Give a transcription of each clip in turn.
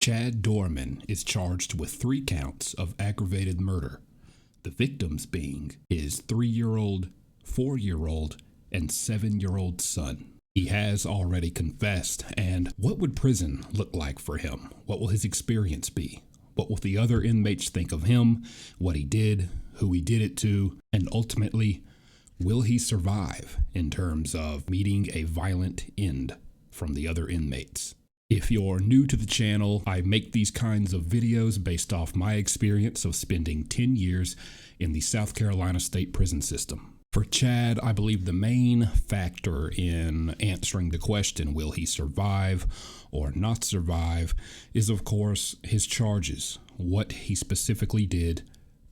ChadDoerman is charged with 3 counts of aggravated murder, the victims being his 3-year-old, 4-year-old, and 7-year-old son. He has already confessed, and what would prison look like for him? What will his experience be? What will the other inmates think of him, what he did, who he did it to, and ultimately, will he survive in terms of meeting a violent end from the other inmates? If you're new to the channel, I make these kinds of videos based off my experience of spending 10 years in the South Carolina State Prison System. For Chad, I believe the main factor in answering the question, will he survive or not survive, is of course his charges, what he specifically did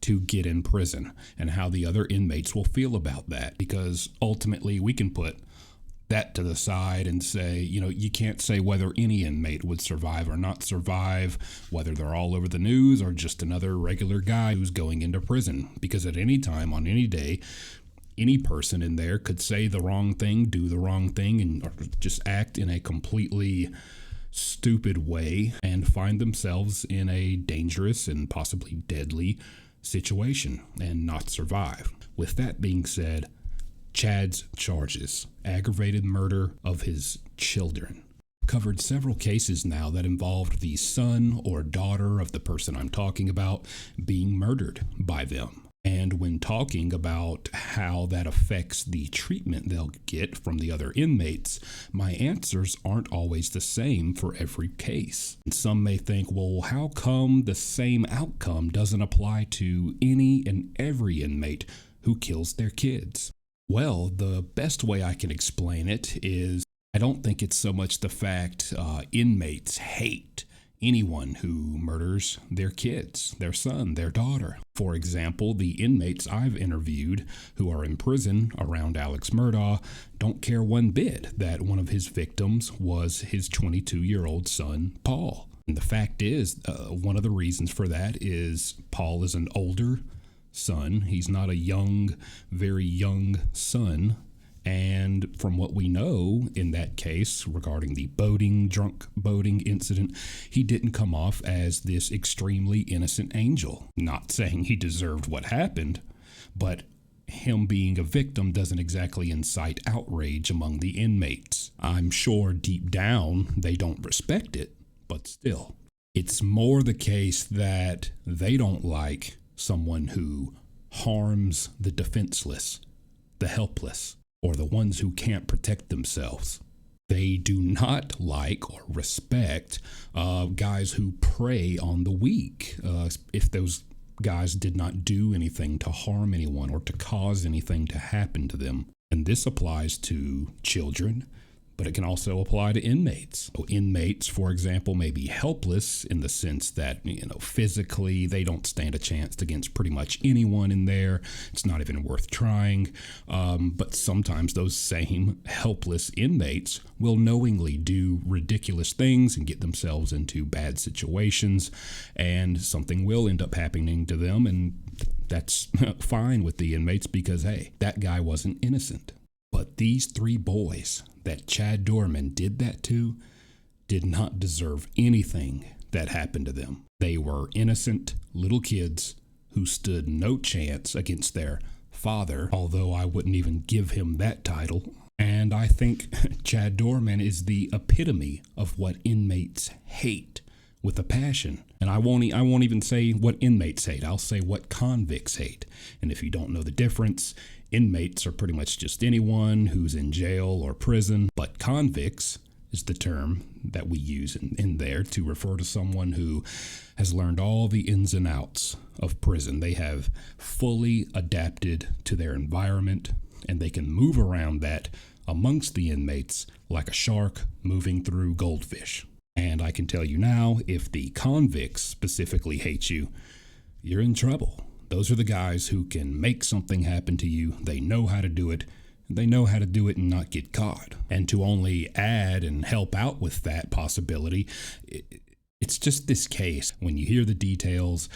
to get in prison, and how the other inmates will feel about that. Because ultimately we can put that to the side and say, you can't say whether any inmate would survive or not survive, whether they're all over the news or just another regular guy who's going into prison. Because at any time on any day, any person in there could say the wrong thing, do the wrong thing, and or just act in a completely stupid way and find themselves in a dangerous and possibly deadly situation and not survive. With that being said, Chad's charges: aggravated murder of his children. Covered several cases now that involved the son or daughter of the person I'm talking about being murdered by them. And when talking about how that affects the treatment they'll get from the other inmates, my answers aren't always the same for every case. And some may think, well, how come the same outcome doesn't apply to any and every inmate who kills their kids? Well, the best way I can explain it is I don't think it's so much the fact inmates hate anyone who murders their kids, their son, their daughter. For example, the inmates I've interviewed who are in prison around Alex Murdaugh don't care one bit that one of his victims was his 22-year-old son, Paul. And the fact is, one of the reasons for that is Paul is an older son. He's not a young, very young son. And from what we know in that case regarding the drunk boating incident, he didn't come off as this extremely innocent angel. Not saying he deserved what happened, but him being a victim doesn't exactly incite outrage among the inmates. I'm sure deep down they don't respect it, but still. It's more the case that they don't like someone who harms the defenseless, the helpless, or the ones who can't protect themselves. They do not like or respect guys who prey on the weak. If those guys did not do anything to harm anyone or to cause anything to happen to them. And this applies to children, but it can also apply to inmates. So inmates, for example, may be helpless in the sense that, physically they don't stand a chance against pretty much anyone in there. It's not even worth trying. But sometimes those same helpless inmates will knowingly do ridiculous things and get themselves into bad situations, and something will end up happening to them, and that's fine with the inmates because, hey, that guy wasn't innocent. But these 3 boys that ChadDoerman did that to did not deserve anything that happened to them. They were innocent little kids who stood no chance against their father, although I wouldn't even give him that title. And I think ChadDoerman is the epitome of what inmates hate with a passion. And I won't even say what inmates hate. I'll say what convicts hate. And if you don't know the difference, inmates are pretty much just anyone who's in jail or prison, but convicts is the term that we use in there to refer to someone who has learned all the ins and outs of prison. They have fully adapted to their environment, and they can move around that amongst the inmates like a shark moving through goldfish. And I can tell you now, if the convicts specifically hate you, you're in trouble. Those are the guys who can make something happen to you. They know how to do it. They know how to do it and not get caught. And to only add and help out with that possibility, it's just this case. When you hear the details,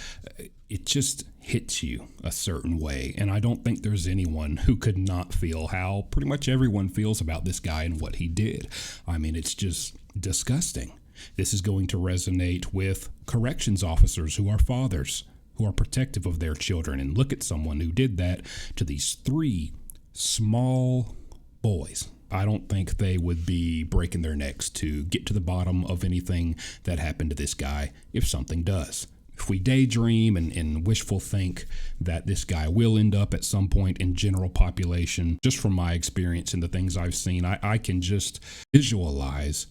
it just hits you a certain way. And I don't think there's anyone who could not feel how pretty much everyone feels about this guy and what he did. I mean, it's just disgusting. This is going to resonate with corrections officers who are fathers, who are protective of their children. And look at someone who did that to these 3 small boys. I don't think they would be breaking their necks to get to the bottom of anything that happened to this guy if something does. If we daydream and wishful think that this guy will end up at some point in general population, just from my experience and the things I've seen, I can just visualize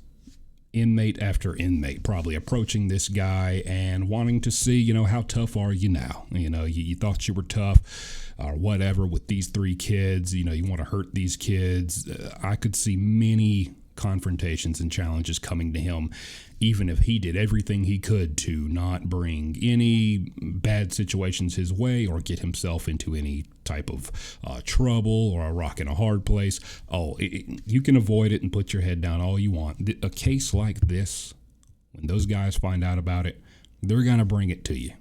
inmate after inmate probably approaching this guy and wanting to see, how tough are you now? You thought you were tough or whatever with these 3 kids, you want to hurt these kids. I could see many confrontations and challenges coming to him, even if he did everything he could to not bring any bad situations his way or get himself into any type of trouble or a rock in a hard place. You can avoid it and put your head down all you want. A case like this, when those guys find out about it, they're going to bring it to you.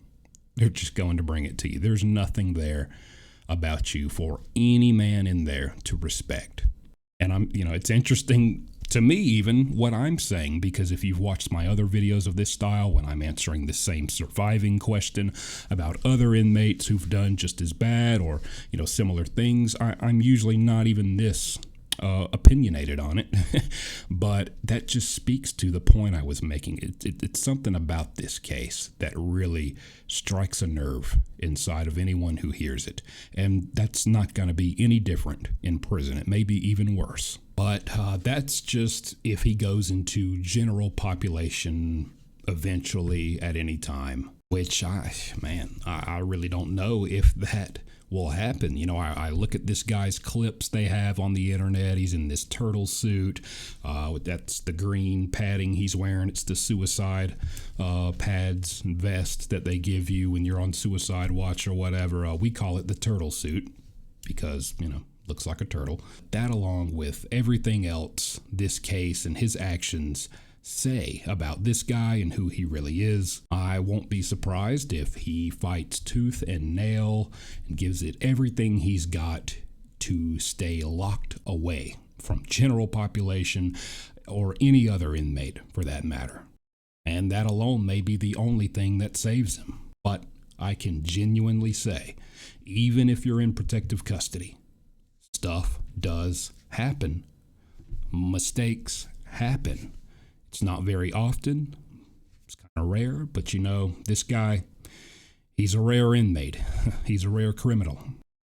They're just going to bring it to you. There's nothing there about you for any man in there to respect. And it's interesting to me, even what I'm saying, because if you've watched my other videos of this style, when I'm answering the same surviving question about other inmates who've done just as bad or, similar things, I'm usually not even this opinionated on it. But that just speaks to the point I was making. It's something about this case that really strikes a nerve inside of anyone who hears it. And that's not going to be any different in prison. It may be even worse. But that's just if he goes into general population eventually at any time, which I really don't know if that will happen. I look at this guy's clips they have on the internet. He's in this turtle suit. That's the green padding he's wearing. It's the suicide pads and vest that they give you when you're on suicide watch or whatever. We call it the turtle suit because, looks like a turtle. That, along with everything else this case and his actions say about this guy and who he really is, I won't be surprised if he fights tooth and nail and gives it everything he's got to stay locked away from general population or any other inmate for that matter. And that alone may be the only thing that saves him. But I can genuinely say, even if you're in protective custody, stuff does happen. Mistakes happen. It's not very often. It's kind of rare, but this guy, he's a rare inmate. He's a rare criminal.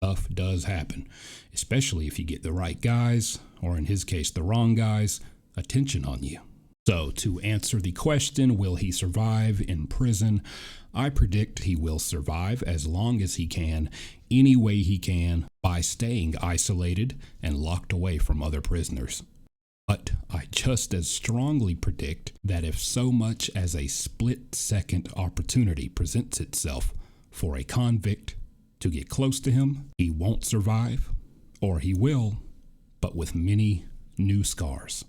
Stuff does happen, especially if you get the right guys, or in his case, the wrong guys, attention on you. So to answer the question, will he survive in prison? I predict he will survive as long as he can, any way he can, by staying isolated and locked away from other prisoners. But I just as strongly predict that if so much as a split-second opportunity presents itself for a convict to get close to him, he won't survive, or he will, but with many new scars.